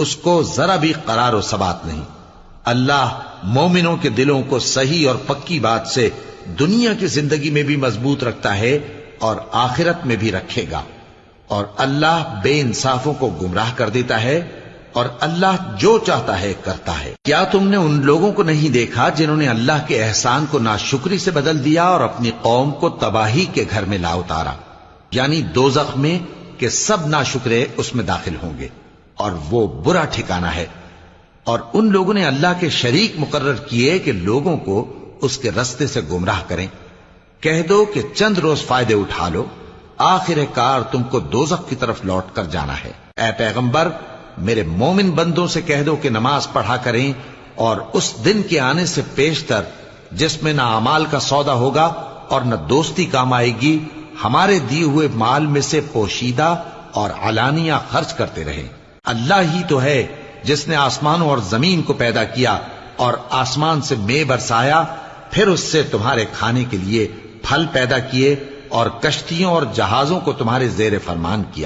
اس کو ذرا بھی قرار و ثبات نہیں۔ اللہ مومنوں کے دلوں کو صحیح اور پکی بات سے دنیا کی زندگی میں بھی مضبوط رکھتا ہے اور آخرت میں بھی رکھے گا، اور اللہ بے انصافوں کو گمراہ کر دیتا ہے، اور اللہ جو چاہتا ہے کرتا ہے۔ کیا تم نے ان لوگوں کو نہیں دیکھا جنہوں نے اللہ کے احسان کو ناشکری سے بدل دیا اور اپنی قوم کو تباہی کے گھر میں لا اتارا، یعنی دوزخ میں، کہ سب ناشکرے اس میں داخل ہوں گے اور وہ برا ٹھکانہ ہے۔ اور ان لوگوں نے اللہ کے شریک مقرر کیے کہ لوگوں کو اس کے رستے سے گمراہ کریں۔ کہہ دو کہ چند روز فائدے اٹھا لو، آخر کار تم کو دوزخ کی طرف لوٹ کر جانا ہے۔ اے پیغمبر، میرے مومن بندوں سے کہہ دو کہ نماز پڑھا کریں، اور اس دن کے آنے سے پیشتر جس میں نہ اعمال کا سودا ہوگا اور نہ دوستی کام آئے گی، ہمارے دیے ہوئے مال میں سے پوشیدہ اور علانیہ خرچ کرتے رہیں۔ اللہ ہی تو ہے جس نے آسمانوں اور زمین کو پیدا کیا اور آسمان سے مے برسایا، پھر اس سے تمہارے کھانے کے لیے پھل پیدا کیے اور کشتیوں اور جہازوں کو تمہارے زیر فرمان کیا۔